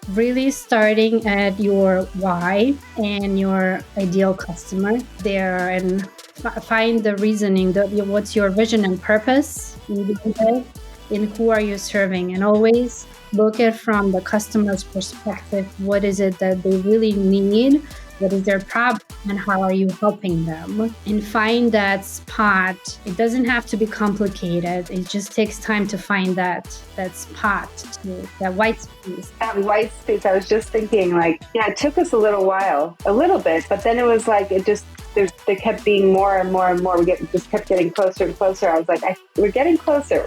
really starting at your why and your ideal customer there and find the reasoning, what's your vision and purpose in the day, and who are you serving, and always look at from the customer's perspective. What is it that they really need? What is their problem and how are you helping them? And find that spot. It doesn't have to be complicated. It just takes time to find that spot, that white space. That white space, I was just thinking it took us a little bit, but then it was like, they kept being more and more and more. We just kept getting closer and closer. I was like, we're getting closer.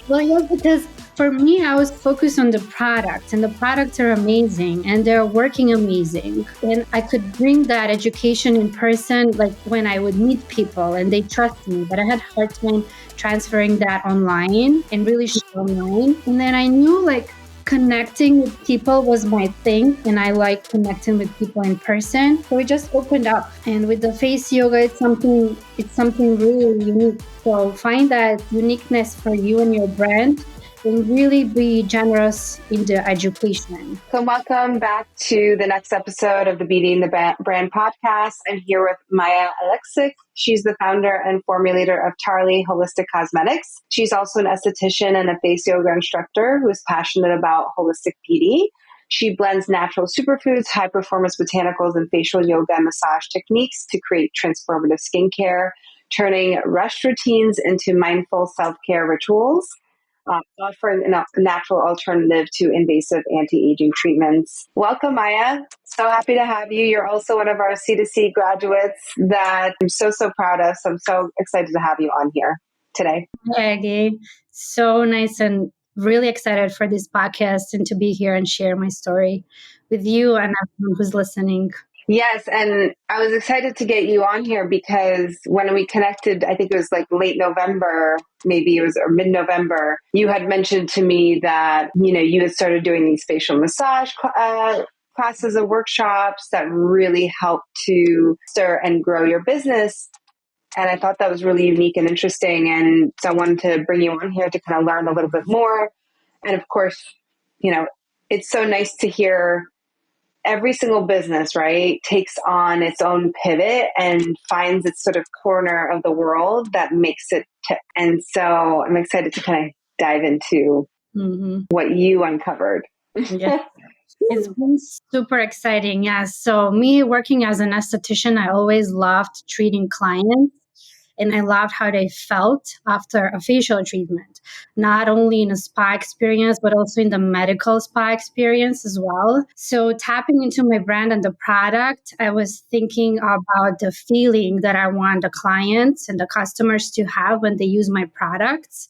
Well, yes, because for me, I was focused on the product, and the products are amazing and they're working amazing. And I could bring that education in person, like when I would meet people and they trust me, but I had a hard time transferring that online and really show online. And then I knew connecting with people was my thing, and I like connecting with people in person. So it just opened up. And with the face yoga, it's something really unique. So find that uniqueness for you and your brand, and really be generous in the education. So welcome back to the next episode of the Beauty and the Brand podcast. I'm here with Maya Aleksic. She's the founder and formulator of Tarli Holistic Cosmetics. She's also an esthetician and a face yoga instructor who is passionate about holistic beauty. She blends natural superfoods, high-performance botanicals, and facial yoga and massage techniques to create transformative skincare, turning rushed routines into mindful self-care rituals. Offering a natural alternative to invasive anti-aging treatments. Welcome, Maya. So happy to have you. You're also one of our C2C graduates that I'm so proud of. So I'm so excited to have you on here today. Hi, Aggie. So nice and really excited for this podcast and to be here and share my story with you and everyone who's listening. Yes, and I was excited to get you on here because when we connected, I think it was late November, maybe it was or mid-November, you had mentioned to me that, you had started doing these facial massage classes and workshops that really helped to stir and grow your business. And I thought that was really unique and interesting. And so I wanted to bring you on here to kind of learn a little bit more. And of course, it's so nice to hear every single business, right, takes on its own pivot and finds its sort of corner of the world that makes it tick. And so I'm excited to kind of dive into what you uncovered. Yeah. It's been super exciting. Yeah. So me working as an esthetician, I always loved treating clients. And I loved how they felt after a facial treatment, not only in a spa experience, but also in the medical spa experience as well. So tapping into my brand and the product, I was thinking about the feeling that I want the clients and the customers to have when they use my products.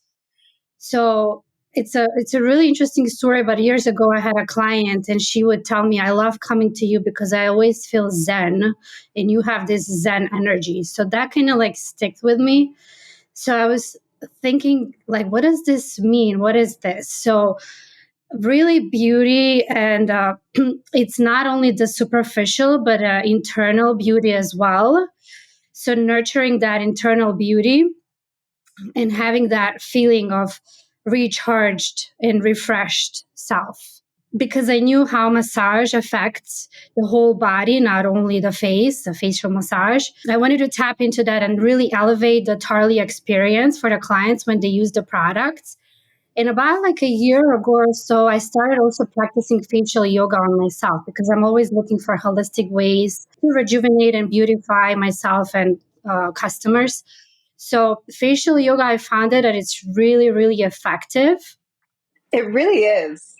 So it's a really interesting story. But years ago, I had a client and she would tell me, I love coming to you because I always feel zen and you have this zen energy. So that kind of stick with me. So I was thinking what does this mean? What is this? So really beauty, and it's not only the superficial, but internal beauty as well. So nurturing that internal beauty and having that feeling of recharged and refreshed self. Because I knew how massage affects the whole body, not only the face, the facial massage. I wanted to tap into that and really elevate the Tarli experience for the clients when they use the products. And about a year ago or so, I started also practicing facial yoga on myself because I'm always looking for holistic ways to rejuvenate and beautify myself and customers. So facial yoga, I found that it's really, really effective. It really is.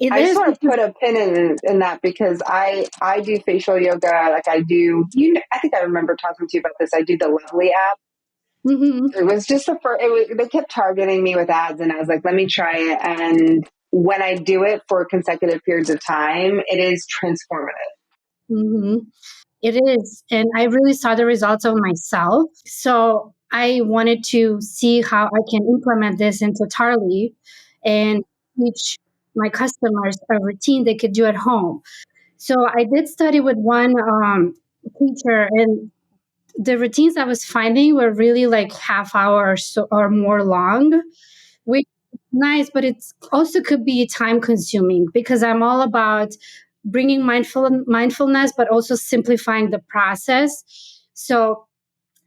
I just want to put a pin in that because I do facial yoga. I do, I think I remember talking to you about this. I do the Lovely app. Mm-hmm. It was just they kept targeting me with ads and I was like, let me try it. And when I do it for consecutive periods of time, it is transformative. Mm-hmm. It is. And I really saw the results of myself. So I wanted to see how I can implement this into Tarli and teach my customers a routine they could do at home. So I did study with one teacher, and the routines I was finding were really half hour or so or more long, which nice, but it's also could be time consuming because I'm all about bringing mindfulness, but also simplifying the process. So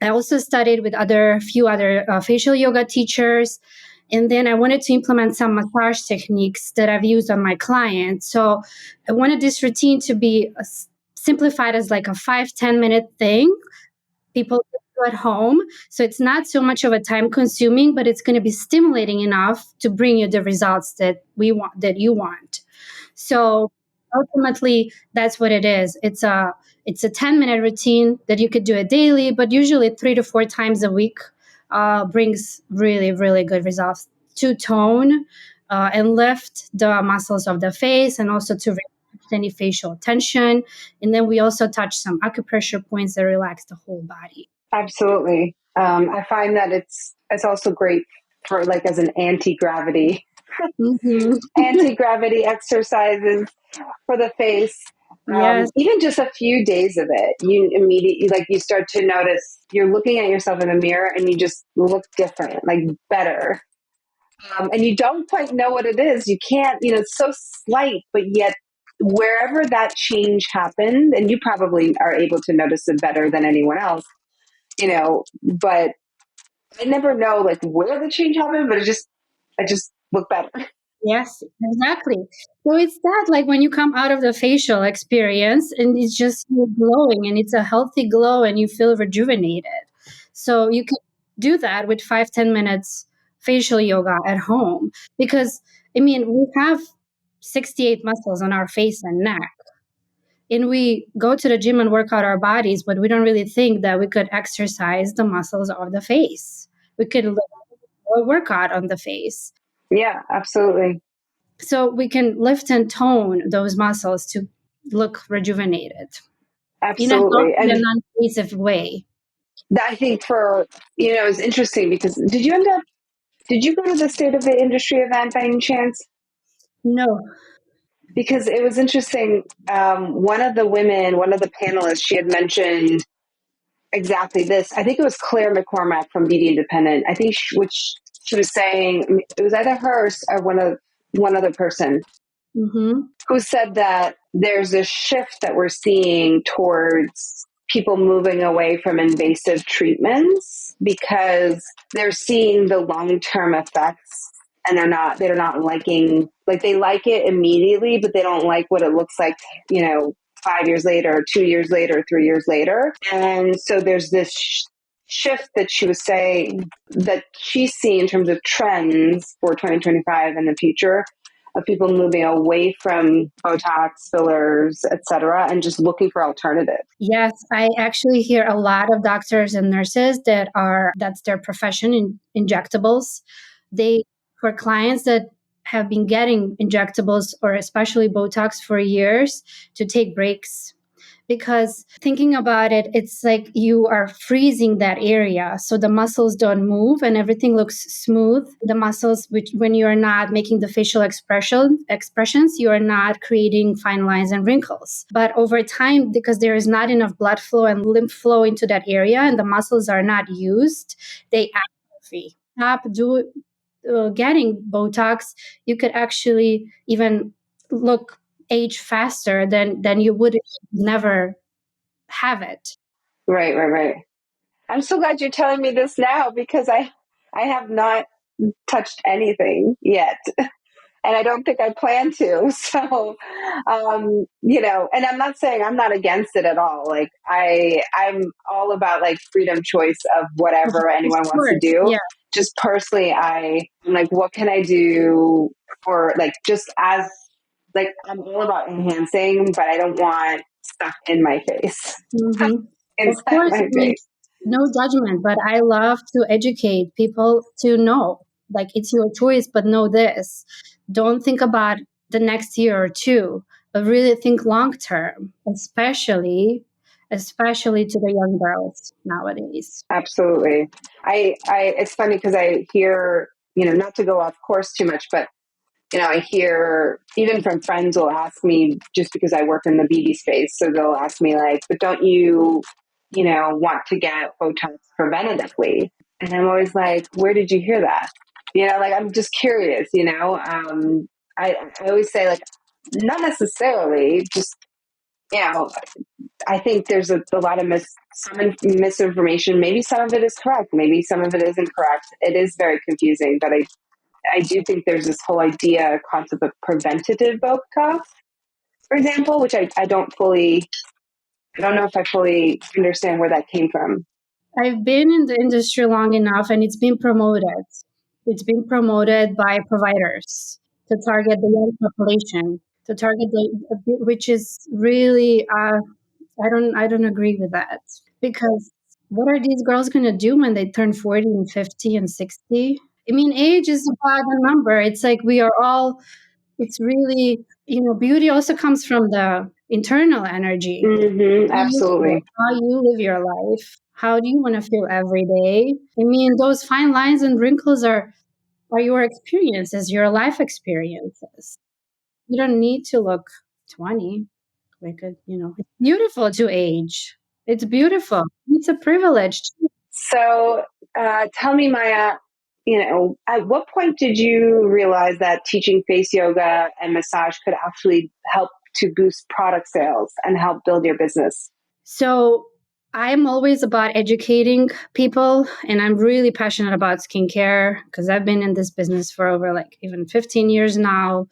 I also studied with few other facial yoga teachers, and then I wanted to implement some massage techniques that I've used on my clients. So I wanted this routine to be simplified as like a 5-10 minute thing. People can do at home, so it's not so much of a time consuming, but it's going to be stimulating enough to bring you the results that you want. So ultimately, that's what it is. It's a 10-minute routine that you could do it daily, but usually 3 to 4 times a week brings really, really good results to tone and lift the muscles of the face and also to relax any facial tension. And then we also touch some acupressure points that relax the whole body. Absolutely. I find that it's also great for like as an Mhm. anti gravity exercises for the face. Yes, Even just a few days of it, you immediately like you start to notice you're looking at yourself in the mirror and you just look different, like better. And you don't quite know what it is. You can't, it's so slight, but yet wherever that change happened, and you probably are able to notice it better than anyone else, but I never know like where the change happened, but I just look better. yes, exactly. So it's that like when you come out of the facial experience and it's just you glowing and it's a healthy glow and you feel rejuvenated. So you can do that with 5-10 minutes facial yoga at home because I mean we have 68 muscles on our face and neck. And we go to the gym and work out our bodies, but we don't really think that we could exercise the muscles of the face. We could work out on the face. Yeah, absolutely. So we can lift and tone those muscles to look rejuvenated in a Absolutely. healthy and And non-invasive way. I think it's interesting because did you go to the State of the Industry event by any chance? No. Because it was interesting. One of the panelists, she had mentioned exactly this. I think it was Claire McCormack from Beauty Independent. I think which she was saying it was either her or one other person Mm-hmm. who said that there's a shift that we're seeing towards people moving away from invasive treatments because they're seeing the long-term effects and they're not liking like they like it immediately but they don't like what it looks like, 5 years later, 2 years later, 3 years later. And so there's this shift that she was saying that she's seeing in terms of trends for 2025 and the future of people moving away from Botox, fillers, etc., and just looking for alternatives. Yes, I actually hear a lot of doctors and nurses that's their profession in injectables. They for clients that have been getting injectables or especially Botox for years to take breaks because thinking about it, it's like you are freezing that area. So the muscles don't move and everything looks smooth. The muscles, which when you are not making the facial expressions, you are not creating fine lines and wrinkles. But over time, because there is not enough blood flow and lymph flow into that area and the muscles are not used, they atrophy. Getting Botox, you could actually even look age faster than you would if you never have it. Right, right, right. I'm so glad you're telling me this now because I have not touched anything yet. And I don't think I plan to. So, and I'm not saying I'm not against it at all. Like I'm all about like freedom choice of Of whatever anyone wants to course, do. yeah. Just personally, I'm like, what can I do for like just as like I'm all about enhancing, but I don't want stuff in my face, Mhm. Of inside course, my I mean, face. no judgment, but I love to educate people to know, like it's your choice, but know this. Don't think about the next year or two, but really think long term, especially to the young girls nowadays. Absolutely. It's funny because I hear, not to go off course too much, but I hear even from friends will ask me just because I work in the beauty space. So they'll ask me like, but don't you, want to get Botox preventatively? And I'm always like, where did you hear that? Like I'm just curious, I always say like, not necessarily, just, you know, I think there's a lot of misinformation. Maybe some of it is correct. Maybe some of it is incorrect. It is very confusing, but I do think there's this whole concept of preventative Botox, for example, which I don't know if I fully understand where that came from. I've been in the industry long enough and it's been promoted. It's been promoted by providers to target the young population, to target which is really, I don't agree with that, because what are these girls going to do when they turn 40 and 50 and 60? I mean, age is about a number. It's like we are all, it's really, beauty also comes from the internal energy. Mm-hmm, How you feel, absolutely. how you live your life. How do you want to feel every day? I mean, those fine lines and wrinkles are your experiences, your life experiences. You don't need to look 20. It's beautiful to age. It's beautiful. It's a privilege. So tell me, Maya, at what point did you realize that teaching face yoga and massage could actually help to boost product sales and help build your business? So I'm always about educating people, and I'm really passionate about skincare because I've been in this business for over like even 15 years now,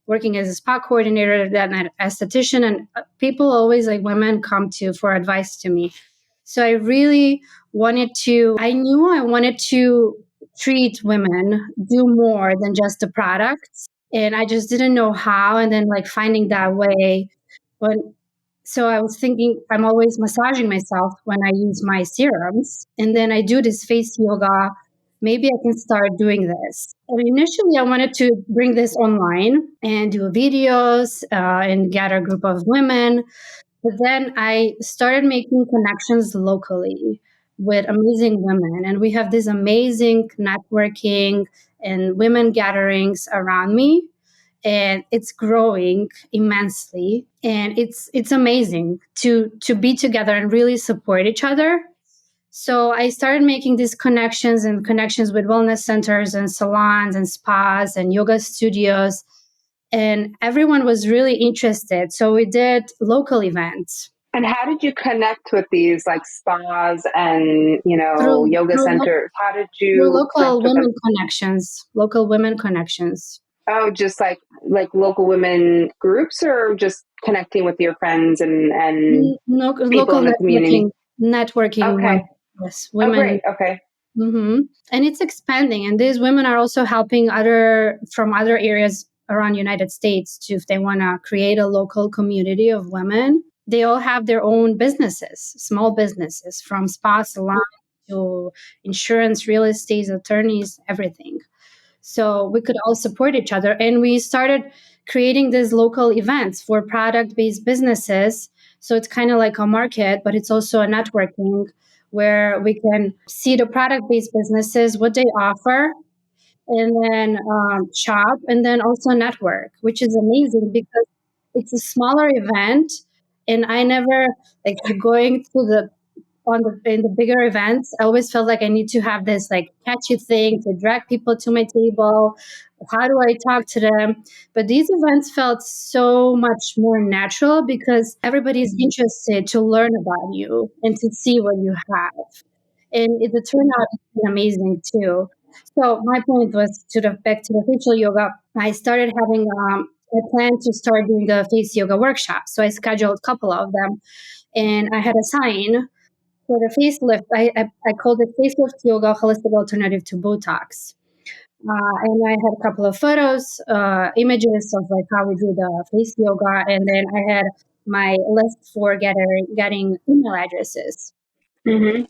working as a spa coordinator, then an esthetician, and people always, like women, come to for advice to me. So I really I knew I wanted to treat women, do more than just the products. And I just didn't know how. And then like finding that way. When so I was thinking, I'm always massaging myself when I use my serums. And then I do this face yoga. Maybe I can start doing this. And initially, I wanted to bring this online and do videos and get a group of women. But then I started making connections locally with amazing women. And we have this amazing networking and women gatherings around me, and it's growing immensely, and it's amazing to be together and really support each other. So I started making these connections with wellness centers and salons and spas and yoga studios, and everyone was really interested, so we did local events And how did you connect with these like spas and, through yoga through, lo- centers? How did through you local connect with them? women connections. Oh, just like local women groups, or just connecting with your friends and people Local in the community? networking women. Okay. Yes, Oh, women. great. Okay. And it's expanding, and these women are also helping other from other areas around United States to, if they want to create a local community of women. They all have their own businesses, small businesses, from spa salon to insurance, real estate, attorneys, everything. So we could all support each other. And we started creating these local events for product based businesses. So it's kind of like a market, but it's also a networking where we can see the product based businesses, what they offer, and then shop, and then also network, which is amazing because it's a smaller event. And I never like going to the on the in the bigger events, I always felt like I need to have this like catchy thing to drag people to my table. How do I talk to them? But these events felt so much more natural because everybody's interested to learn about you and to see what you have. And the turnout has been amazing too. So my point was to the back to the facial yoga. I started having I planned to start doing the face yoga workshops. So I scheduled a couple of them, and I had a sign for the facelift. I called it facelift yoga, holistic alternative to Botox. And I had a couple of photos, images of like how we do the face yoga, and then I had my list for getting email addresses. Mm-hmm.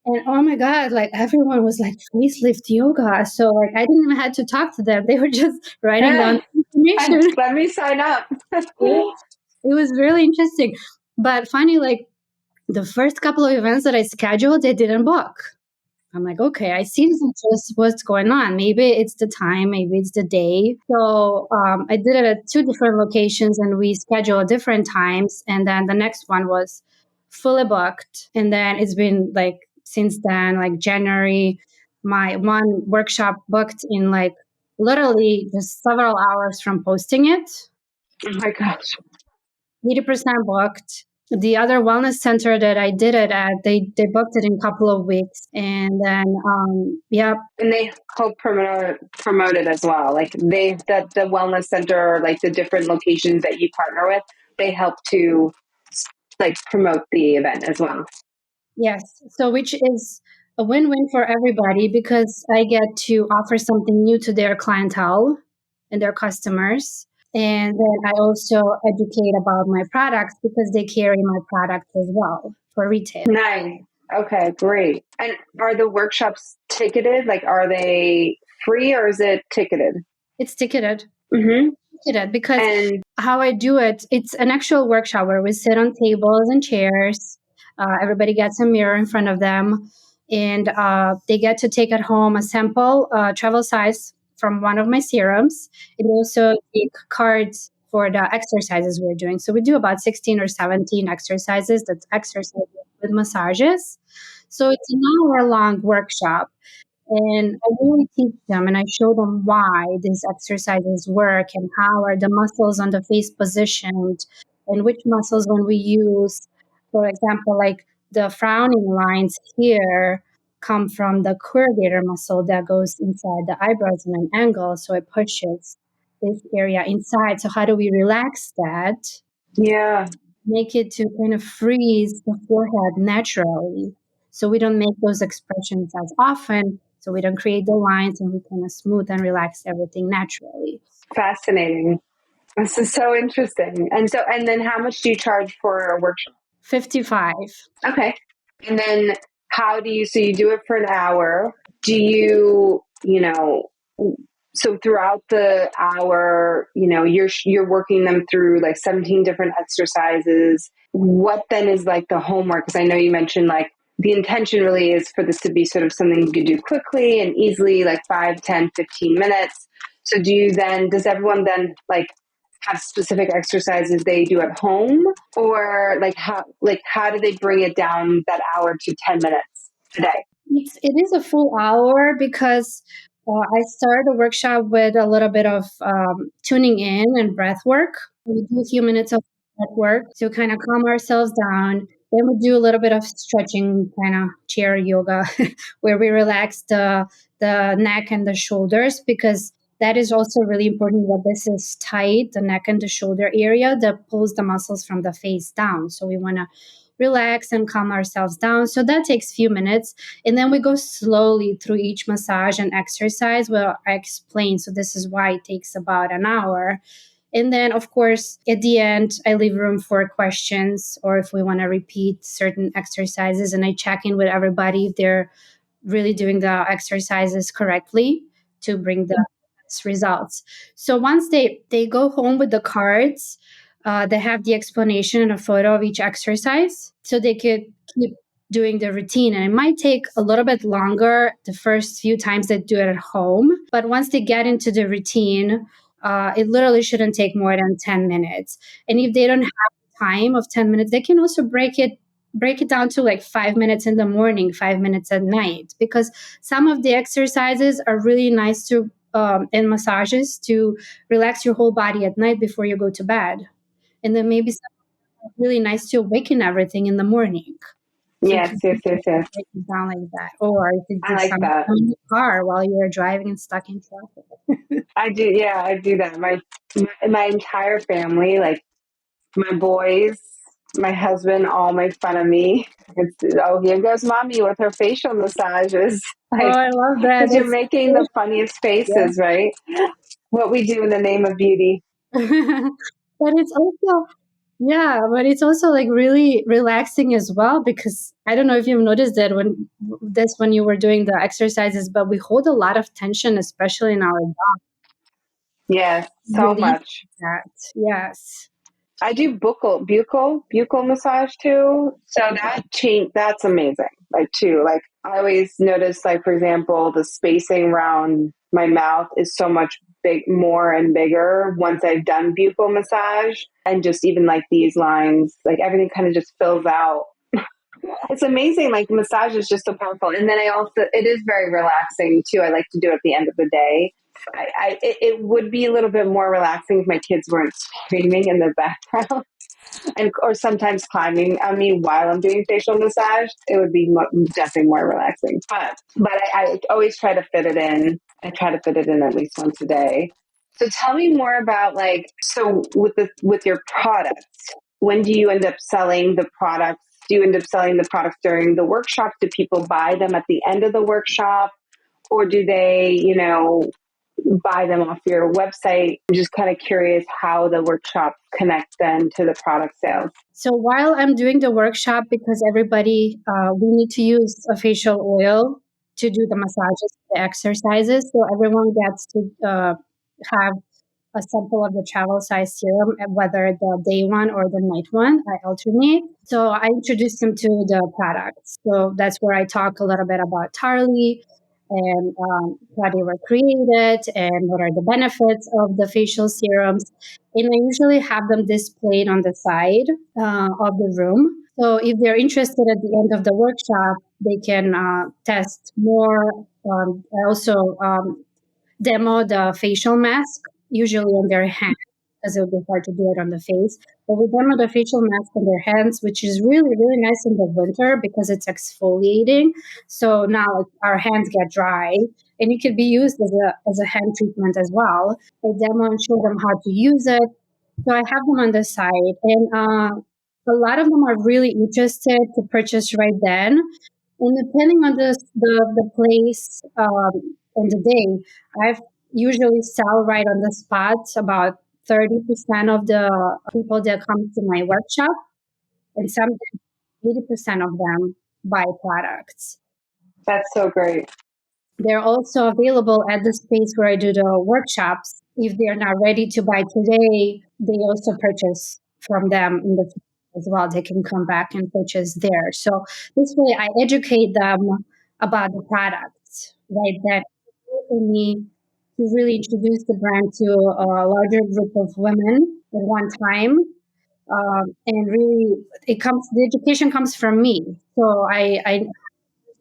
And oh my god, like everyone was like facelift yoga. So like I didn't even have to talk to them; they were just writing down information. Let me sign up. It was really interesting. But funny, like the first couple of events that I scheduled, they didn't book. I'm like, okay, I see just what's going on. Maybe it's the time, maybe it's the day. So I did it at two different locations, and we scheduled different times. And then the next one was fully booked. And then it's been like since then, like January, my one workshop booked in like literally just several hours from posting it. Oh my gosh. 80% booked. The other wellness center that I did it at, they booked it in a couple of weeks. And then, yeah. And they help promote it as well. Like the wellness center, like the different locations that you partner with, they help to like promote the event as well. Yes. So, which is a win-win for everybody because I get to offer something new to their clientele and their customers. And then I also educate about my products because they carry my products as well for retail. Nice. Okay, great. And are the workshops ticketed? Like, are they free or is it ticketed? It's ticketed. Mm-hmm. Ticketed because And how I do it, it's an actual workshop where we sit on tables and chairs. Everybody gets a mirror in front of them, and they get to take at home a sample travel size from one of my serums. It also take cards for the exercises we're doing. So we do about 16 or 17 exercises. That's exercises with massages. So it's an hour long workshop. And I really teach them and I show them why these exercises work and how are the muscles on the face positioned and which muscles when we use. For example, like the frowning lines here come from the corrugator muscle that goes inside the eyebrows in an angle. So it pushes this area inside. So how do we relax that? yeah, Make it to kind of freeze the forehead naturally. So we don't make those expressions as often. So we don't create the lines and we kind of smooth and relax everything naturally. fascinating. This is so interesting. And then how much do you charge for a workshop? 55. Okay. And then how do you, so you do it for an hour. Do you, so throughout the hour, you're working them through like 17 different exercises. What then is like the homework? Because I know you mentioned like the intention really is for this to be sort of something you could do quickly and easily, like 5, 10, 15 minutes. So does everyone then like have specific exercises they do at home, or how do they bring it down that hour to 10 minutes a day? It is a full hour because I started the workshop with a little bit of tuning in and breath work. We do a few minutes of breath work to kind of calm ourselves down. Then we do a little bit of stretching, kind of chair yoga, where we relax the neck and the shoulders because that is also really important that this is tight, the neck and the shoulder area that pulls the muscles from the face down. So we want to relax and calm ourselves down. So that takes a few minutes. And then we go slowly through each massage and exercise where I explain. So this is why it takes about an hour. And then, of course, at the end, I leave room for questions or if we want to repeat certain exercises. And I check in with everybody if they're really doing the exercises correctly to bring the best results. So once they go home with the cards, they have the explanation and a photo of each exercise so they could keep doing the routine. And it might take a little bit longer the first few times they do it at home. But once they get into the routine, it literally shouldn't take more than 10 minutes. And if they don't have time of 10 minutes, they can also break it down to like 5 minutes in the morning, 5 minutes at night, because some of the exercises are really nice to and massages to relax your whole body at night before you go to bed. And then maybe something really nice to awaken everything in the morning. So you Yes, can yes, yes, yes. break it down like that. Or you could I do like something that. in the car while you're driving and stuck in traffic. I do. Yeah, I do that. My entire family, like my boys, my husband, all make fun of me. Oh, here goes mommy with her facial massages. Oh, Like, I love that. because you're making the funniest Yeah. faces, right? What we do in the name of beauty. But it's also, yeah, but it's also like really relaxing as well because I don't know if you've noticed that when you were doing the exercises, but we hold a lot of tension, especially in our jaw. Yes, so Release much. that. Yes. I do buccal massage too. So that's amazing. Like too, like I always notice, like for example, the spacing around my mouth is so much more and bigger once I've done buccal massage, and just even like these lines, like everything kind of just fills out It's amazing. Like massage is just so powerful. And then it is very relaxing too. I like to do it at the end of the day. It would be a little bit more relaxing if my kids weren't screaming in the background and or sometimes climbing on me while I'm doing facial massage. It would be definitely more relaxing. But I always try to fit it in. I try to fit it in at least once a day. So tell me more about with your products. When do you end up selling the products? Do you end up selling the products during the workshop? Do people buy them at the end of the workshop? Or do they, buy them off your website? I'm just kind of curious how the workshop connects then to the product sales. So while I'm doing the workshop, because everybody, we need to use a facial oil to do the massages, the exercises. So everyone gets to have a sample of the travel size serum, whether the day one or the night one. I alternate. So I introduce them to the products. So that's where I talk a little bit about Tarli and how they were created and what are the benefits of the facial serums. And I usually have them displayed on the side of the room. So if they're interested at the end of the workshop, they can test more. I also demo the facial mask, usually on their hands, because it would be hard to do it on the face. But we demo the facial mask on their hands, which is really, really nice in the winter because it's exfoliating. So now our hands get dry, and it could be used as a hand treatment as well. I demo and show them how to use it. So I have them on the side, and a lot of them are really interested to purchase right then. And depending on the place and the day, I've usually sell right on the spot about 30% of the people that come to my workshop, and sometimes 80% of them buy products. That's so great. They're also available at the space where I do the workshops. If they're not ready to buy today, they also purchase from them in the future as well. They can come back and purchase there. So this way, I educate them about the products, right? That for me to really introduce the brand to a larger group of women at one time. And really, the education comes from me. So I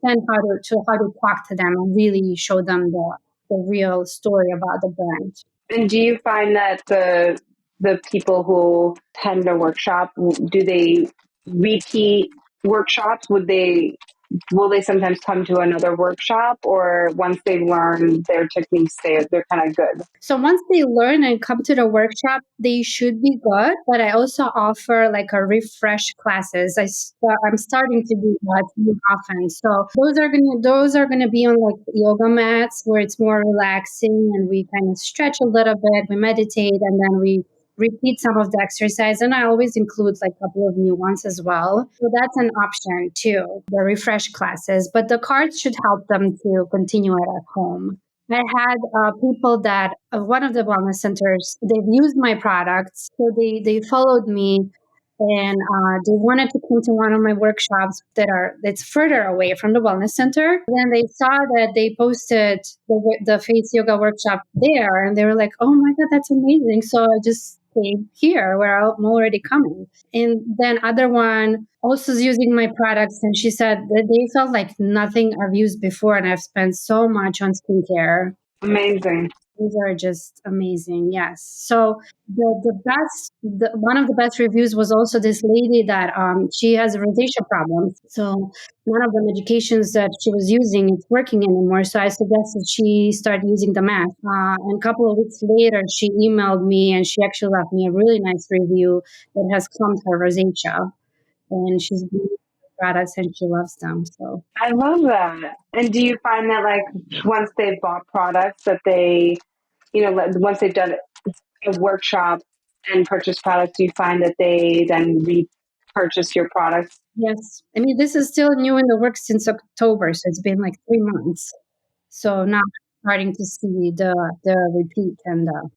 understand how to talk to them and really show them the real story about the brand. And do you find that the people who attend a workshop, do they repeat workshops? Will they sometimes come to another workshop, or once they learn their techniques, they're kind of good? So once they learn and come to the workshop, they should be good. But I also offer like a refresh classes. I'm starting to do that more often. So those are gonna be on like yoga mats where it's more relaxing and we kind of stretch a little bit, we meditate, and then we repeat some of the exercise. And I always include like a couple of new ones as well. So that's an option too, the refresh classes. But the cards should help them to continue it at home. I had people that one of the wellness centers, they've used my products, so they followed me, and they wanted to come to one of my workshops that's further away from the wellness center. Then they saw that they posted the face yoga workshop there, and they were like, "Oh my god, that's amazing!" So I just came here where I'm already coming. And then other one also is using my products, and she said that they felt like nothing I've used before, and I've spent so much on skincare. Amazing. These are just amazing. Yes. So one of the best reviews was also this lady that she has rosacea problems. So none of the medications that she was using is working anymore. So I suggested she start using the mask. And a couple of weeks later, she emailed me and she actually left me a really nice review that has calmed her rosacea. And she's using the products and she loves them. So I love that. And do you find that like once they've bought products that once they've done a workshop and purchased products, do you find that they then repurchase your products? yes, I mean this is still new in the works since October, so it's been like 3 months. So now I'm starting to see the repeat and the.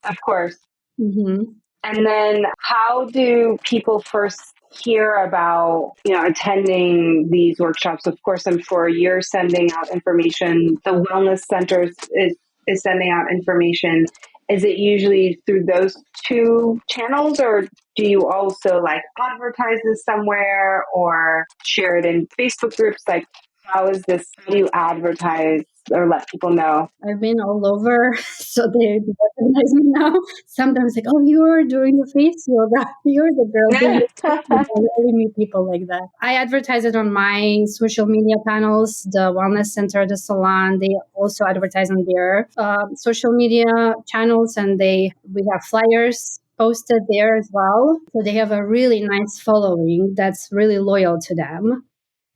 Of course. Mhm. And then how do people first hear about, attending these workshops? Of course, I'm sure you're sending out information. The wellness centers is sending out information. Is it usually through those two channels, or do you also like advertise this somewhere or share it in Facebook groups? Like, how do you advertise or let people know? I've been all over, so they recognize me now. Sometimes like, oh, you're doing the facial, right? You're the girl doing the facial. I only meet people like that. I advertise it on my social media panels, the wellness center, the salon. They also advertise on their social media channels, and we have flyers posted there as well. So they have a really nice following that's really loyal to them.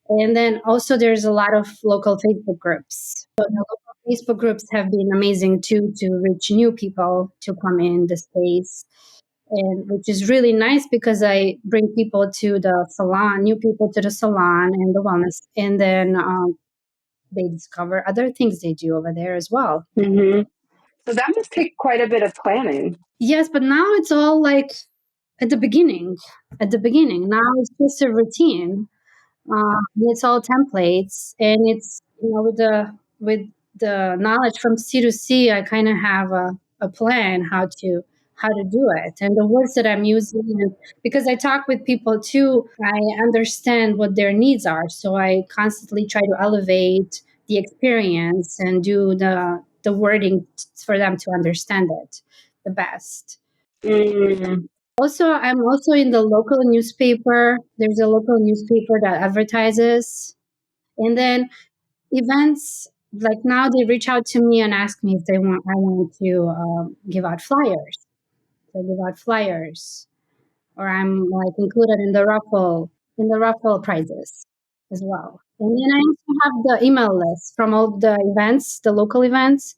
And then also there's a lot of local Facebook groups. So the local Facebook groups have been amazing too to reach new people to come in the space. And which is really nice because I bring people to the salon, new people to the salon and the wellness, and then they discover other things they do over there as well. Mm-hmm. So that must take quite a bit of planning. Yes, but now it's all like at the beginning. At the beginning, now it's just a routine. It's all templates, and it's with the knowledge from C to C, I kind of have a plan how to do it, and the words that I'm using. And because I talk with people too, I understand what their needs are, so I constantly try to elevate the experience and do the wording for them to understand it the best. Mm. Also, I'm also in the local newspaper. There's a local newspaper that advertises. And then events, like now they reach out to me and ask me if I want to give out flyers. So give out flyers, or I'm like included in the raffle prizes as well. And then I also have the email list from all the events, the local events.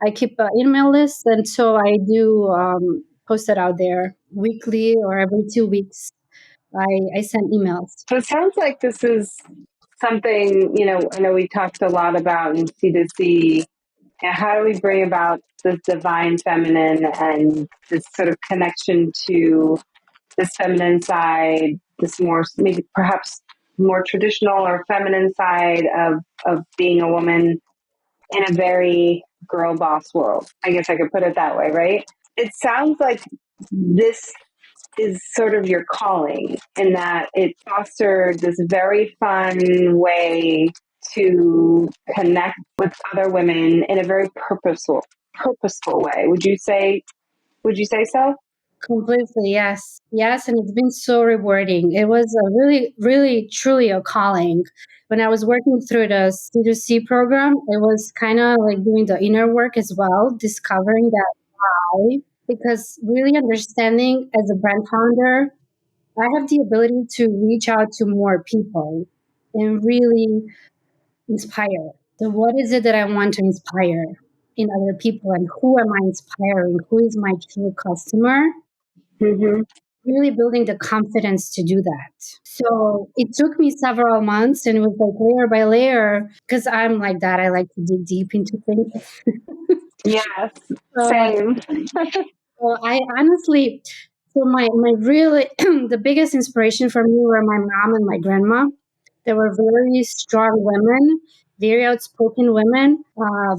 I keep an email list, and so I do post it out there weekly or every 2 weeks. I send emails. So it sounds like this is something, I know we talked a lot about in C2C. How do we bring about this divine feminine and this sort of connection to this feminine side, this more, maybe perhaps more traditional or feminine side of being a woman in a very girl boss world? I guess I could put it that way, right? It sounds like this is sort of your calling in that it fostered this very fun way to connect with other women in a very purposeful way. Would you say so? Completely, yes. Yes, and it's been so rewarding. It was a really, really, truly a calling. When I was working through the C2C program, it was kind of like doing the inner work as well, discovering that why. Because really understanding as a brand founder, I have the ability to reach out to more people and really inspire. So, what is it that I want to inspire in other people, and who am I inspiring? Who is my true customer? Mm-hmm. Really building the confidence to do that. So it took me several months, and it was like layer by layer because I'm like that. I like to dig deep into things. Yes, Uh, same. so I honestly, so my really, the biggest inspiration for me were my mom and my grandma. They were very strong women, very outspoken women,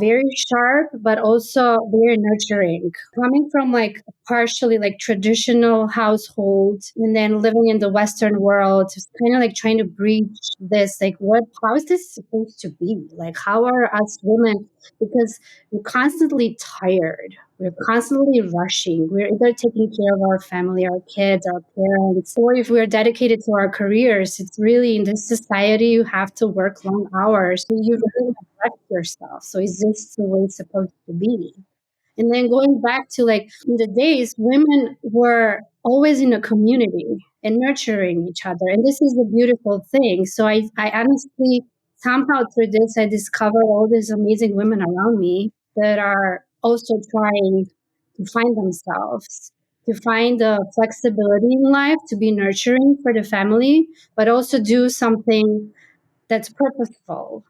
very sharp, but also very nurturing. Coming from like partially like traditional household and then living in the Western world, just kind of like trying to breach this, like how is this supposed to be? Like, how are us women? Because we're constantly tired. We're constantly rushing. We're either taking care of our family, our kids, our parents, or if we're dedicated to our careers, it's really in this society you have to work long hours. You really neglect yourself. So is this the way it's supposed to be? And then going back to like in the days, women were always in a community and nurturing each other. And this is a beautiful thing. So I honestly, somehow through this, I discovered all these amazing women around me that are also trying to find themselves, to find the flexibility in life, to be nurturing for the family, but also do something that's purposeful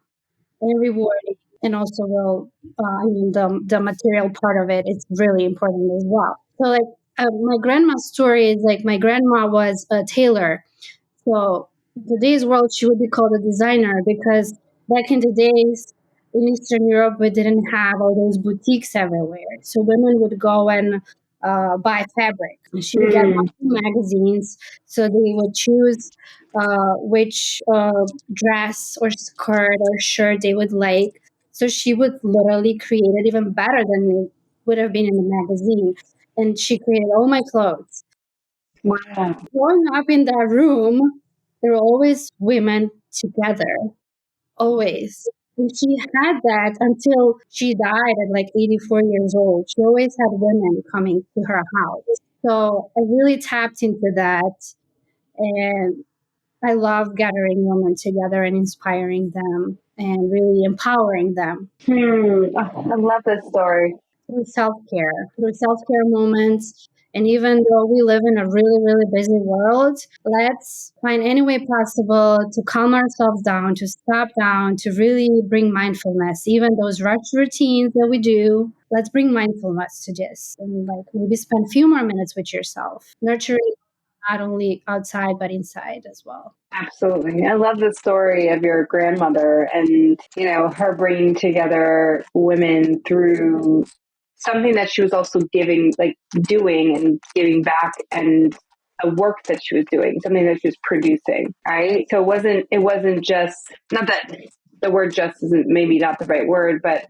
and rewarding, and also will I mean the material part of it is really important as well. So like my grandma's story is like my grandma was a tailor, so in today's world she would be called a designer because back in the days in Eastern Europe, we didn't have all those boutiques everywhere. So women would go and buy fabric. She would get Mm. magazines, so they would choose which dress or skirt or shirt they would like. So she would literally create it even better than it would have been in the magazine. And she created all my clothes. Wow. Growing up in that room, there were always women together, always. And she had that until she died at like 84 years old. She always had women coming to her house. So I really tapped into that. And I love gathering women together and inspiring them and really empowering them Oh, I love this story. through self care moments. And even though we live in a really, really busy world, let's find any way possible to calm ourselves down, to stop down, to really bring mindfulness. Even those rush routines that we do, let's bring mindfulness to this. And like maybe spend a few more minutes with yourself, nurturing not only outside, but inside as well. Absolutely. I love the story of your grandmother and, her bringing together women through something that she was also giving, like doing and giving back, and a work that she was doing, something that she was producing, right? So it wasn't just, not that the word just isn't maybe not the right word, but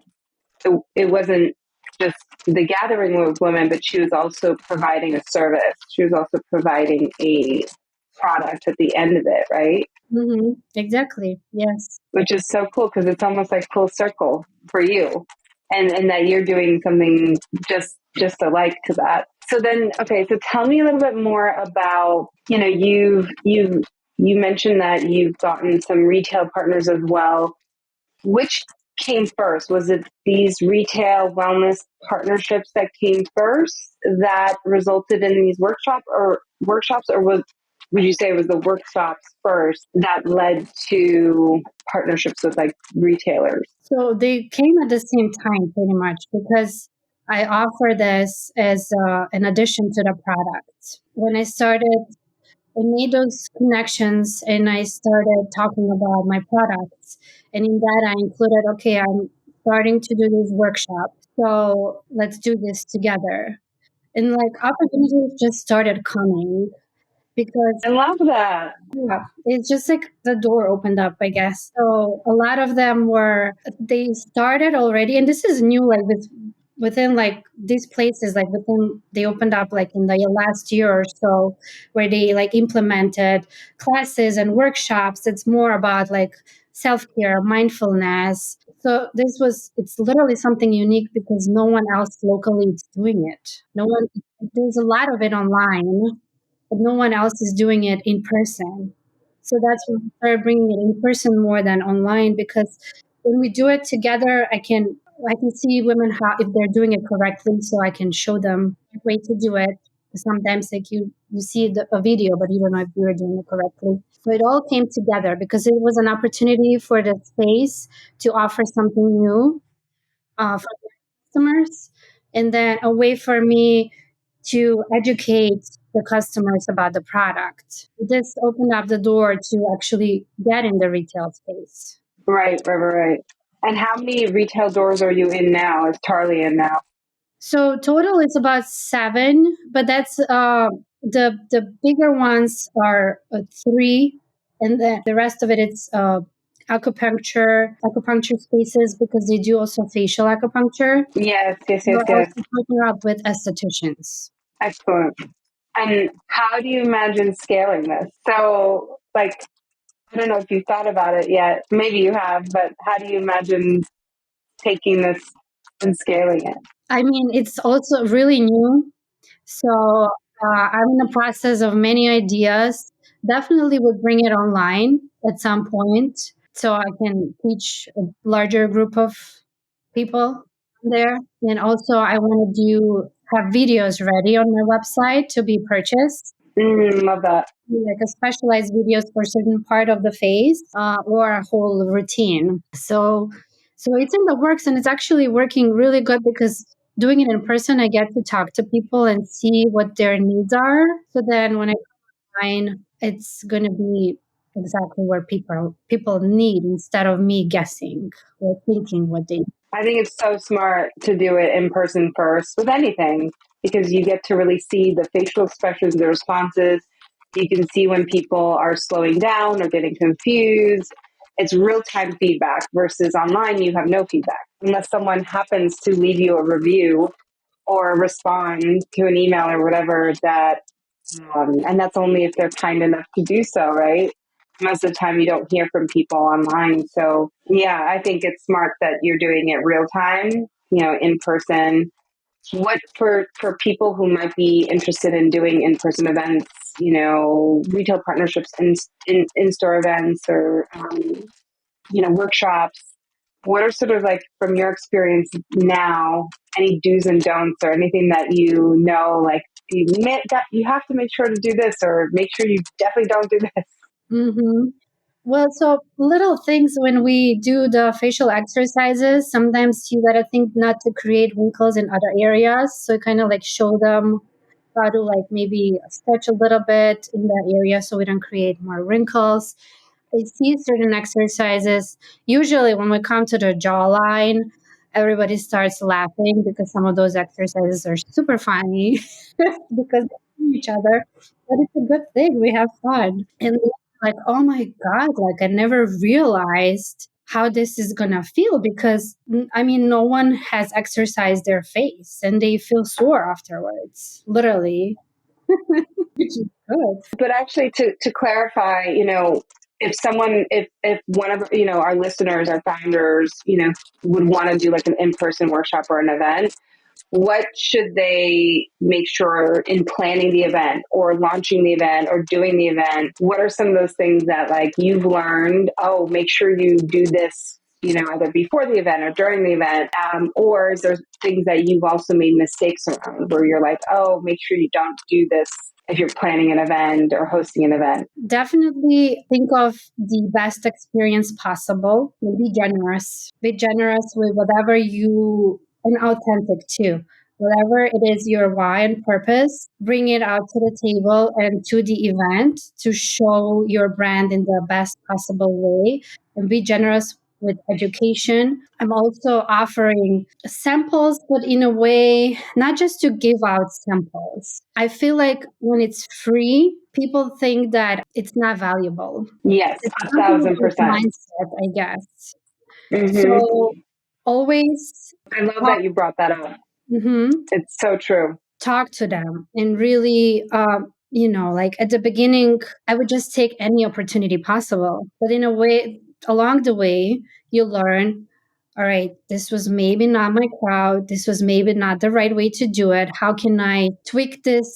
it wasn't just the gathering of women, but she was also providing a service. She was also providing a product at the end of it, right? Exactly. Yes. Which is so cool because it's almost like full circle for you, and that you're doing something just alike to that. So then, okay, so tell me a little bit more about, you mentioned that you've gotten some retail partners as well. Which came first? Was it these retail wellness partnerships that came first that resulted in these workshops, or would you say it was the workshops first that led to partnerships with like retailers? So they came at the same time, pretty much, because I offer this as an addition to the product. When I started, I made those connections and I started talking about my products. And in that, I included, okay, I'm starting to do this workshop. So let's do this together. And like opportunities just started coming because I love that. yeah, it's just like the door opened up, I guess. So a lot of them they started already, and this is new, like within like these places, like within, they opened up like in the last year or so, where they like implemented classes and workshops. It's more about like self care, mindfulness. So it's literally something unique because no one else locally is doing it. No one, there's a lot of it online, but no one else is doing it in person. So that's when we started bringing it in person more than online, because when we do it together, I can see women how if they're doing it correctly, so I can show them a way to do it. Sometimes like you see a video, but you don't know if you're doing it correctly. So it all came together because it was an opportunity for the space to offer something new for customers, and then a way for me to educate the customers about the product. This opened up the door to actually get in the retail space. Right. And how many retail doors are you in now? Is Tarli in now? So total is about 7, but that's the bigger ones are 3, and then the rest of it it's acupuncture spaces, because they do also facial acupuncture. We're Yes. also partner up with estheticians. Excellent. And how do you imagine scaling this? So, like, I don't know if you've thought about it yet. Maybe you have, but how do you imagine taking this and scaling it? I mean, it's also really new. So I'm in the process of many ideas. Definitely would bring it online at some point so I can teach a larger group of people there. And also, I want to have videos ready on my website to be purchased, Love that. like a specialized videos for certain part of the face or a whole routine. So it's in the works, and it's actually working really good because doing it in person, I get to talk to people and see what their needs are. So then when I find it's going to be exactly what people need instead of me guessing or thinking what they need. I think it's so smart to do it in person first with anything because you get to really see the facial expressions, the responses. You can see when people are slowing down or getting confused. It's real time feedback versus online, you have no feedback unless someone happens to leave you a review or respond to an email or whatever that, and that's only if they're kind enough to do so, right? Most of the time you don't hear from people online. So yeah, I think it's smart that you're doing it real time, in person. What for people who might be interested in doing in-person events, retail partnerships and in-store events or workshops, what are sort of like from your experience now, any do's and don'ts or anything that like you have to make sure to do this or make sure you definitely don't do this? Mm-hmm. Well, so little things when we do the facial exercises, sometimes you gotta think not to create wrinkles in other areas. So kind of like show them how to like maybe stretch a little bit in that area so we don't create more wrinkles. I see certain exercises. Usually, when we come to the jawline, everybody starts laughing because some of those exercises are super funny because they see each other. But it's a good thing. We have fun. And like, oh my God, like I never realized how this is gonna feel because I mean, no one has exercised their face and they feel sore afterwards, literally, which is good. But actually, to clarify, if one of our listeners, our founders, would want to do like an in-person workshop or an event, what should they make sure in planning the event or launching the event or doing the event? What are some of those things that like you've learned? Oh, make sure you do this, either before the event or during the event. Or is there things that you've also made mistakes around where you're like, oh, make sure you don't do this if you're planning an event or hosting an event? Definitely think of the best experience possible. Be generous. Be generous with whatever you and authentic too. Whatever it is your why and purpose, bring it out to the table and to the event to show your brand in the best possible way and be generous with education. I'm also offering samples, but in a way, not just to give out samples. I feel like when it's free, people think that it's not valuable. Yes, It's a something with thousand this percent. mindset, I guess. Mm-hmm. So always I love talk, that you brought that up. mhm, It's so true. talk to them and really, like at the beginning, I would just take any opportunity possible. But in a way, along the way, you learn, all right, this was maybe not my crowd. This was maybe not the right way to do it. How can I tweak this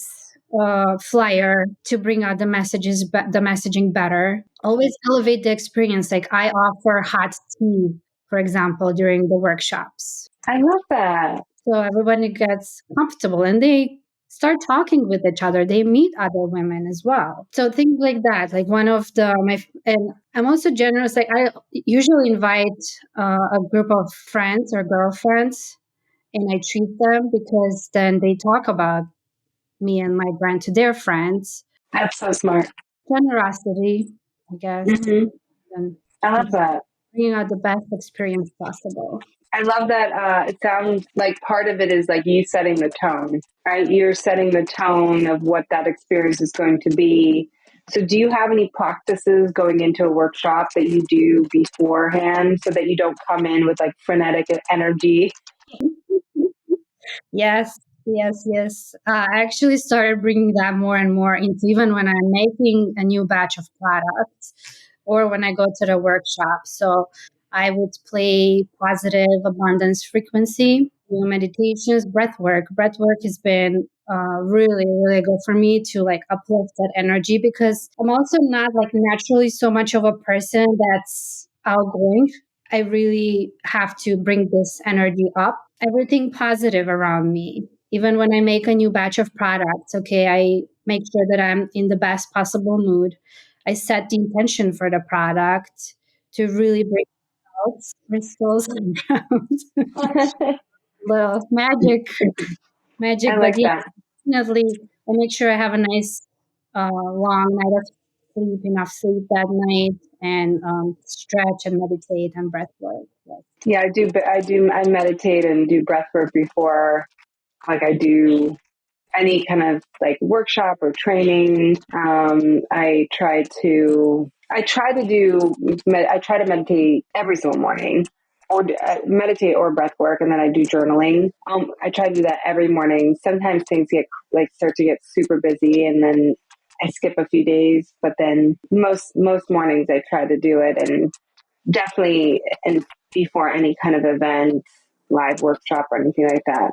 flyer to bring out the messaging better? Always elevate the experience. Like I offer hot tea, for example, during the workshops. I love that. So everybody gets comfortable and they start talking with each other. They meet other women as well. So things like that. Like one of and I'm also generous. Like I usually invite a group of friends or girlfriends and I treat them because then they talk about me and my brand to their friends. That's so smart. Generosity, I guess, Mm-hmm. and I love that. bringing out the best experience possible. I love that. It sounds like part of it is like you setting the tone, right? You're setting the tone of what that experience is going to be. So, do you have any practices going into a workshop that you do beforehand so that you don't come in with like frenetic energy? Yes, yes. I actually started bringing that more and more into even when I'm making a new batch of products or when I go to the workshop. So I would play positive abundance frequency, do meditations, breath work. Breath work has been really, really good for me to like uplift that energy because I'm also not like naturally so much of a person that's outgoing. I really have to bring this energy up, everything positive around me. Even when I make a new batch of products, okay, I make sure that I'm in the best possible mood. I set the intention for the product to really bring out crystals around. Little magic, I but like yeah, that. definitely I make sure I have a nice long night of sleep, enough sleep that night, and stretch and meditate and breath work. Yes. Yeah, I meditate and do breath work before, like I do any kind of like workshop or training. I try to meditate every single morning, or meditate or breath work, and then I do journaling. I try to do that every morning. Sometimes things start to get super busy, and then I skip a few days. But then most mornings I try to do it, and definitely and before any kind of event, live workshop or anything like that,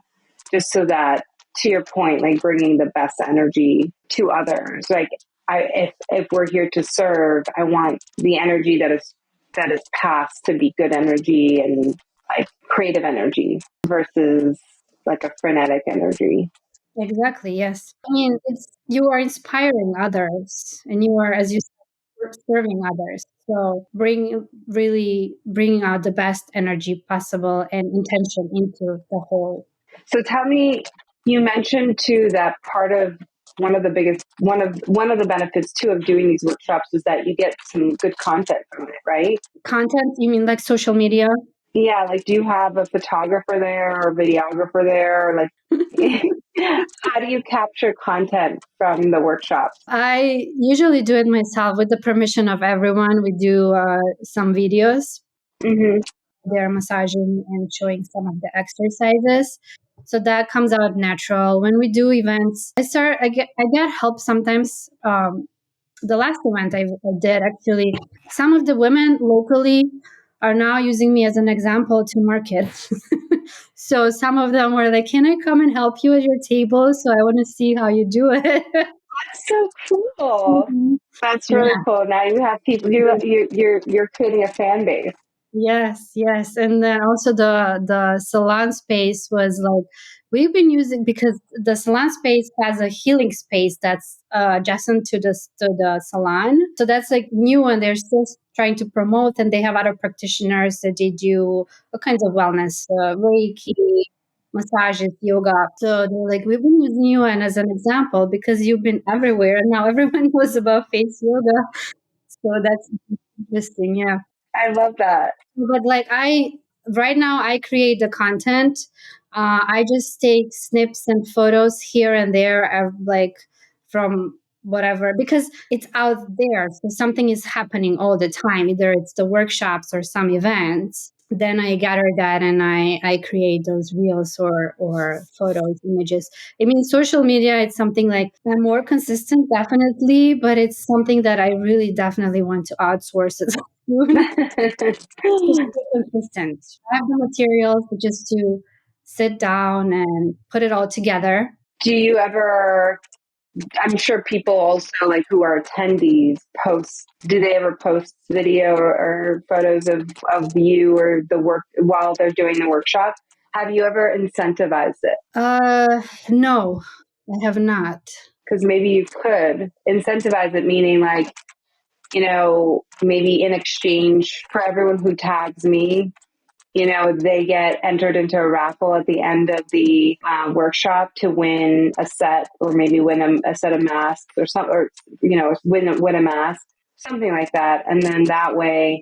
just so that, to your point, like bringing the best energy to others. Like if we're here to serve, I want the energy that is passed to be good energy and like creative energy versus like a frenetic energy. Exactly. Yes. I mean, it's you are inspiring others, and you are, as you said, serving others. So really bringing out the best energy possible and intention into the whole. So tell me, you mentioned too that part of one of the benefits too of doing these workshops is that you get some good content from it, right? Content, you mean like social media? Yeah, like do you have a photographer there or videographer there? Like how do you capture content from the workshops? I usually do it myself with the permission of everyone. We do some videos. Mm-hmm. They're massaging and showing some of the exercises. So that comes out natural. When we do events, I get help sometimes. The last event I did, actually, some of the women locally are now using me as an example to market. So some of them were like, "Can I come and help you at your table? So I want to see how you do it." That's so cool. Mhm. That's really Yeah. cool. Now you have people. You're creating a fan base. Yes, yes. And then also the salon space was like we've been using, because the salon space has a healing space that's adjacent to the salon. So that's like new, and they're still trying to promote, and they have other practitioners that they do all kinds of wellness, Reiki, massages, yoga. So they're like, we've been using you and as an example because you've been everywhere, and now everyone knows about face yoga. So that's interesting. Yeah. I love that. But like right now, I create the content. I just take snips and photos here and there, like from whatever, because it's out there. So something is happening all the time. Either it's the workshops or some events. Then I gather that and I create those reels or photos, images. I mean, social media, it's something like I'm more consistent, definitely, but it's something that I really definitely want to outsource it soon. Just to be consistent. I have the materials, but just to sit down and put it all together. Do you ever, I'm sure people also like who are attendees do they ever post video or photos of you or the work while they're doing the workshop? Have you ever incentivized it? No, I have not. Because maybe you could incentivize it, meaning like, maybe in exchange for everyone who tags me, they get entered into a raffle at the end of the workshop to win a set, or maybe win a set of masks or something, or win a mask, something like that, and then that way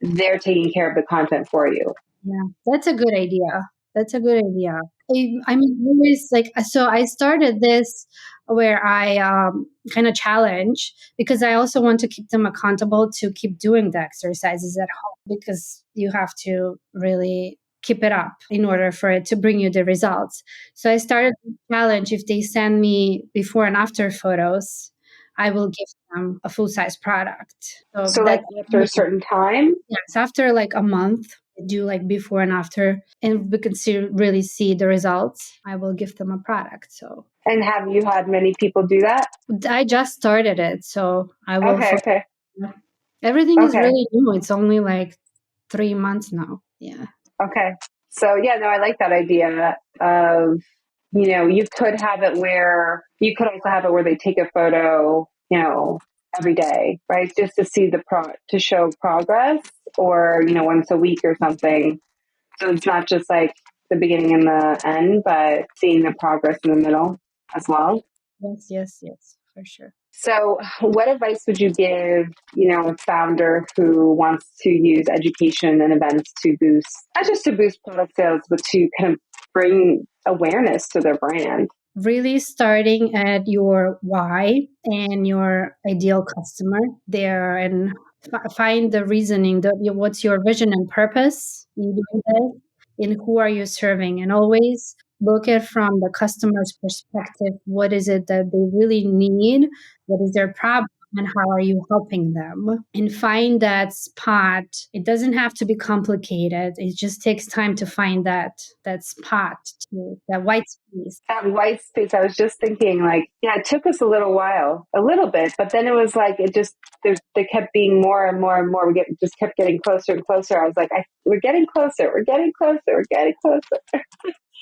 they're taking care of the content for you. Yeah, that's a good idea. That's a good idea. I mean, always like, so I started this where I kind of challenge, because I also want to keep them accountable to keep doing the exercises at home, because you have to really keep it up in order for it to bring you the results. So I started the challenge. If they send me before and after photos, I will give them a full size product. So So like that's, after a certain time. yes, after like a month, do like before and after, and we can really see the results. I will give them a product. So And have you had many people do that? I just started it, so I will. Okay. Everything is Okay. really new. It's only like 3 months now. Yeah. Okay. So yeah, no, I like that idea of, you could have it where you could also have it where they take a photo, every day, right? Just to see to show progress, or, once a week or something. So it's not just like the beginning and the end, but seeing the progress in the middle as well. Yes. Yes. Yes. for sure. So, what advice would you give, a founder who wants to use education and events to boost, not just to boost product sales, but to kind of bring awareness to their brand? Really starting at your why and your ideal customer there, and find the reasoning, what's your vision and purpose in doing this, and who are you serving, and always look at from the customer's perspective. What is it that they really need? What is their problem? And how are you helping them? And find that spot. It doesn't have to be complicated. It just takes time to find that spot, to that white space. That white space, I was just thinking, like, yeah, it took us a little while, a little bit, but then it was like, they kept being more and more and more. Just kept getting closer and closer. I was like, we're getting closer, we're getting closer, we're getting closer.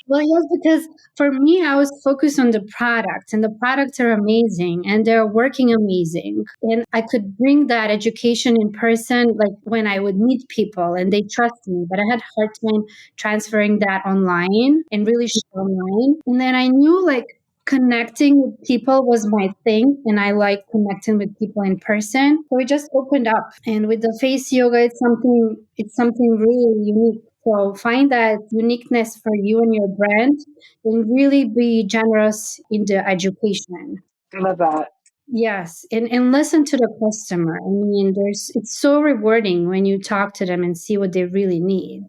Well, yes, because for me, I was focused on the product, and the products are amazing and they're working amazing. And I could bring that education in person, like when I would meet people and they trust me, but I had a hard time transferring that online and really show online. And then I knew like connecting with people was my thing, and I like connecting with people in person. So it just opened up. And with the face yoga, it's something really unique. So find that uniqueness for you and your brand, and really be generous in the education. I love that. Yes, and listen to the customer. I mean, it's so rewarding when you talk to them and see what they really need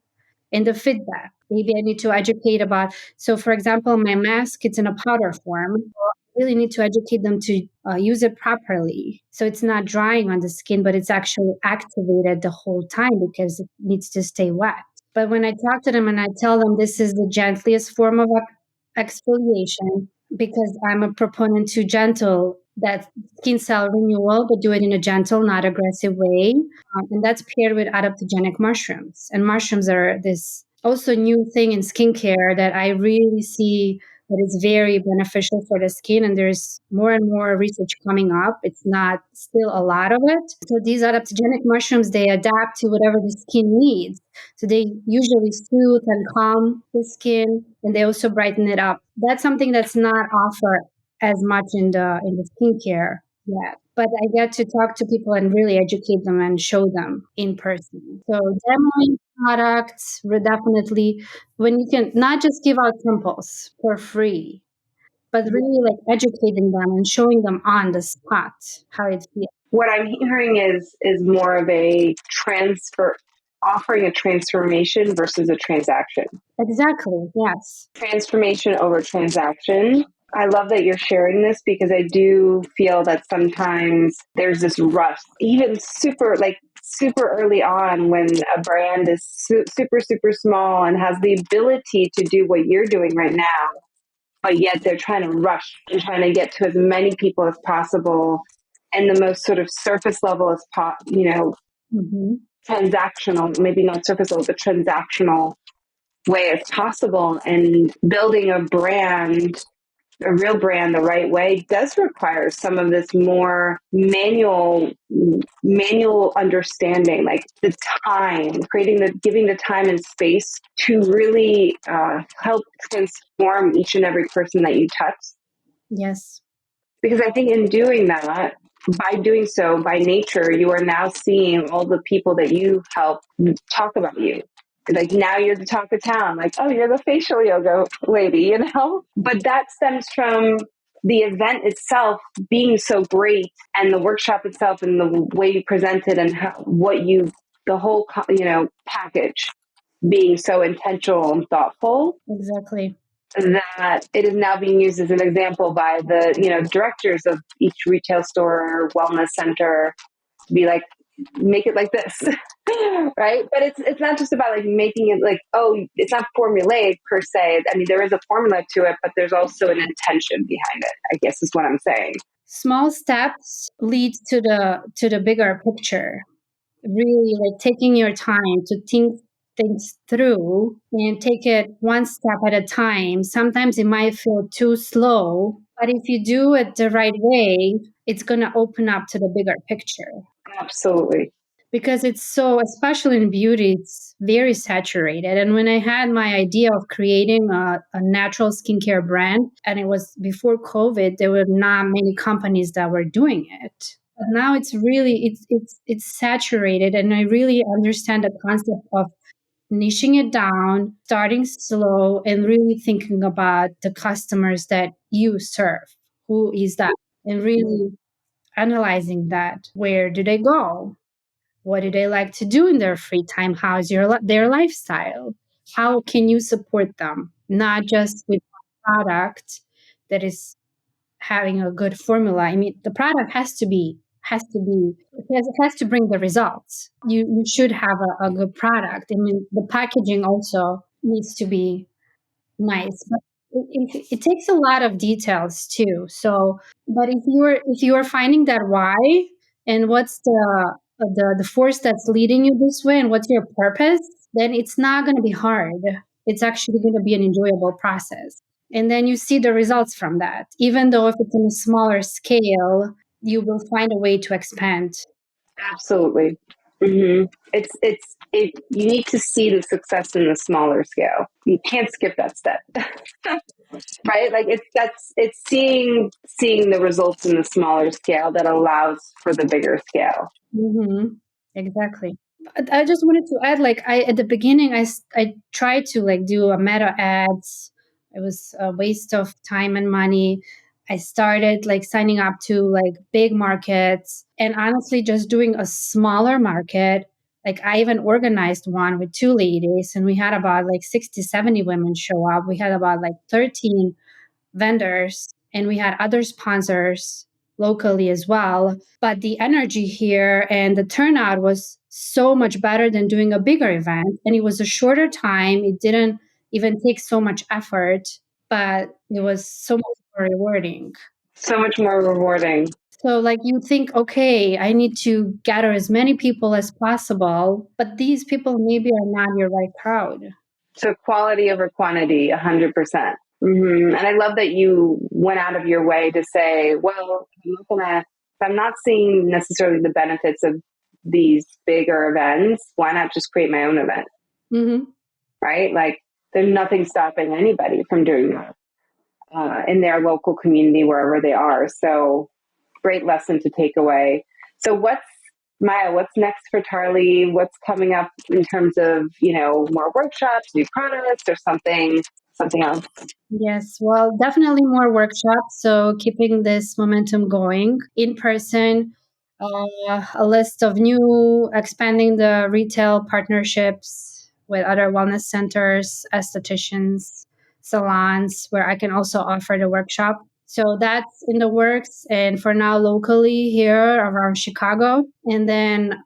and the feedback. Maybe I need to educate about. So, for example, my mask, it's in a powder form. I really need to educate them to use it properly. So it's not drying on the skin, but it's actually activated the whole time because it needs to stay wet. But when I talk to them and I tell them this is the gentlest form of exfoliation, because I'm a proponent to gentle, that skin cell renewal, but do it in a gentle, not aggressive way. And that's paired with adaptogenic mushrooms. And mushrooms are this also new thing in skincare that I really see that is very beneficial for the skin. And there's more and more research coming up. It's not still a lot of it. So these adaptogenic mushrooms, they adapt to whatever the skin needs. So they usually soothe and calm the skin, and they also brighten it up. That's something that's not offered as much in the skincare yet. But I get to talk to people and really educate them and show them in person. So demoing products, we're definitely, when you can not just give out samples for free, but really like educating them and showing them on the spot how it feels. What I'm hearing is more of a transfer, offering a transformation versus a transaction. Exactly. Yes. Transformation over transaction. I love that you're sharing this because I do feel that sometimes there's this rush, even super early on when a brand is super, super small and has the ability to do what you're doing right now, but yet they're trying to rush and trying to get to as many people as possible and the most sort of surface level as Mm-hmm. transactional, maybe not surface level, but transactional way as possible. And building a real brand the right way does require some of this more manual understanding, like the time, giving the time and space to really help transform each and every person that you touch. Yes. Because I think in doing that, by doing so, by nature, you are now seeing all the people that you help talk about you. Like now you're the talk of town, like, oh, you're the facial yoga lady, But that stems from the event itself being so great and the workshop itself and the way you presented and the whole, package being so intentional and thoughtful Exactly. that it is now being used as an example by the directors of each retail store or wellness center to be like, make it like this. Right, but it's not just about like making it like, oh, it's not formulaic per se. I mean, there is a formula to it, but there's also an intention behind it, I guess is what I'm saying. Small steps lead to the bigger picture. Really like taking your time to think things through and take it one step at a time. Sometimes it might feel too slow, but if you do it the right way, it's going to open up to the bigger picture. Absolutely. because it's so, especially in beauty, it's very saturated. And when I had my idea of creating a natural skincare brand, and it was before COVID, there were not many companies that were doing it. But now it's really it's saturated, and I really understand the concept of niching it down, starting slow, and really thinking about the customers that you serve. Who is that? And really analyzing that. Where do they go? What do they like to do in their free time? How's their lifestyle? How can you support them? Not just with a product that is having a good formula. I mean, the product has to bring the results. You should have a good product. I mean, the packaging also needs to be nice, but it takes a lot of details too. So, but if you're finding that why, and what's the force that's leading you this way, and what's your purpose, then it's not going to be hard. It's actually going to be an enjoyable process, and then you see the results from that. Even though if it's on a smaller scale, you will find a way to expand. Absolutely. You need to see the success in the smaller scale. You can't skip that step. Right? Like it's seeing the results in the smaller scale that allows for the bigger scale. Exactly. I just wanted to add, like, I at the beginning, I tried to like do a meta ads. It was a waste of time and money. I started like signing up to like big markets, and honestly, just doing a smaller market. Like, I even organized one with two ladies, and we had about like 60, 70 women show up. We had about like 13 vendors, and we had other sponsors locally as well. But the energy here and the turnout was so much better than doing a bigger event. And it was a shorter time. It didn't even take so much effort, but it was so much more rewarding. So much more rewarding. So, like, you think, okay, I need to gather as many people as possible, but these people maybe are not your right crowd. So quality over quantity, 100%. And I love that you went out of your way to say, well, if I'm not seeing necessarily the benefits of these bigger events, why not just create my own event? Mm-hmm. Right? Like, there's nothing stopping anybody from doing that in their local community, wherever they are. So, great lesson to take away. So, Maya, what's next for Tarli? What's coming up in terms of, more workshops, new products, or something else? Yes, well, definitely more workshops. So keeping this momentum going in person, a list of new, expanding the retail partnerships with other wellness centers, estheticians, salons, where I can also offer the workshop. So that's in the works. And for now, locally here around Chicago. And then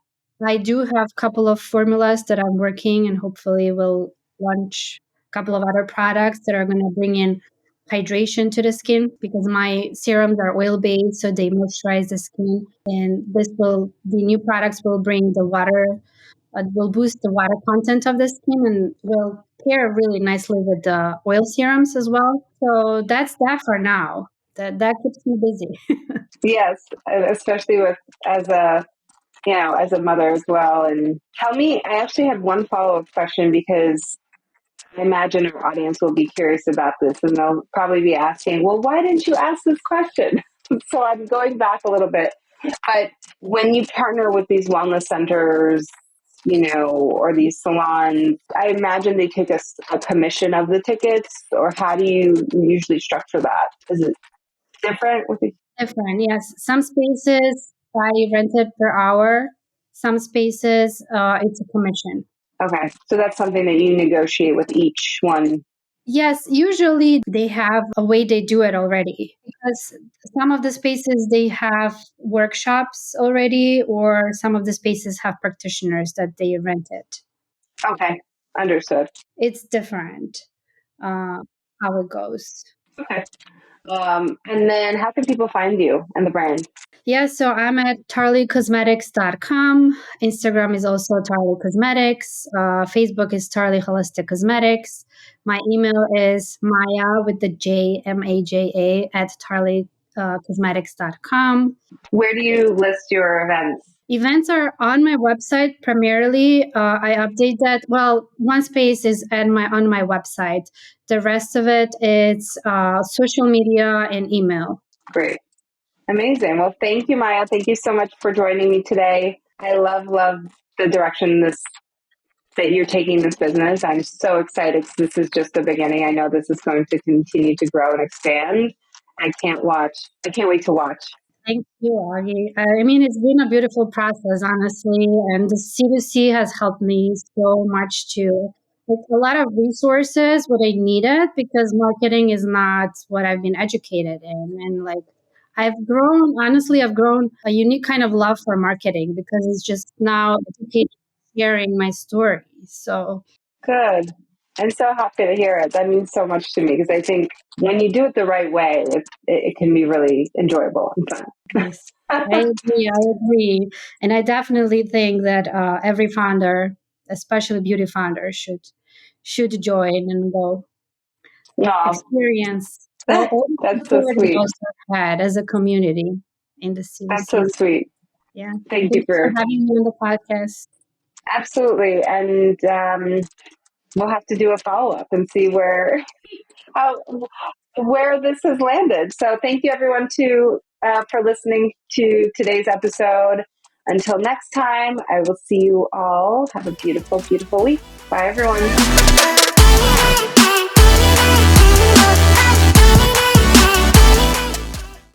I do have a couple of formulas that I'm working, and hopefully will launch couple of other products that are going to bring in hydration to the skin, because my serums are oil based, so they moisturize the skin. And the new products will bring the water, will boost the water content of the skin, and will pair really nicely with the oil serums as well. So that's that for now. That keeps me busy. Yes, especially with as a as a mother as well. And tell me, I actually had one follow up question because I imagine our audience will be curious about this, and they'll probably be asking, "Well, why didn't you ask this question?" So I'm going back a little bit, but when you partner with these wellness centers, or these salons, I imagine they take a commission of the tickets, or how do you usually structure that? Is it different with the Different, yes. Some spaces I rent it per hour. Some spaces it's a commission. Okay, so that's something that you negotiate with each one. Yes, usually they have a way they do it already, because some of the spaces they have workshops already, or some of the spaces have practitioners that they rent it. Okay, understood. It's different uh, how it goes. Okay. And then how can people find you and the brand? Yeah, so I'm at tarlicosmetics.com. Instagram is also Tarli Cosmetics. Facebook is Tarli Holistic Cosmetics. My email is Maya with the J, Maja at tarlicosmetics.com. Where do you list your events? Events are on my website primarily. I update that. Well, one space is on my website. The rest of it, it's social media and email. Great. Amazing. Well, thank you, Maya. Thank you so much for joining me today. I love the direction that you're taking this business. I'm so excited. This is just the beginning. I know this is going to continue to grow and expand. I can't watch. I can't wait to watch. Thank you, Aggie. I mean, it's been a beautiful process, honestly, and the C2C has helped me so much too. Like a lot of resources, what I needed, because marketing is not what I've been educated in. And like, I've grown a unique kind of love for marketing because it's just now educating, sharing my story. So, Good. I'm so happy to hear it. That means so much to me because I think when you do it the right way, it can be really enjoyable and fun. yes, I agree. I agree. And I definitely think that every founder, especially beauty founders, should join and go No, experience all the that's so possibilities sweet. we've had as a community in the That's so CDC. sweet. Yeah. Thank you Thanks for for having me on the podcast. absolutely. And we'll have to do a follow up and see how where this has landed. So thank you everyone for listening to today's episode. Until next time, I will see you all. Have a beautiful, beautiful week. Bye everyone.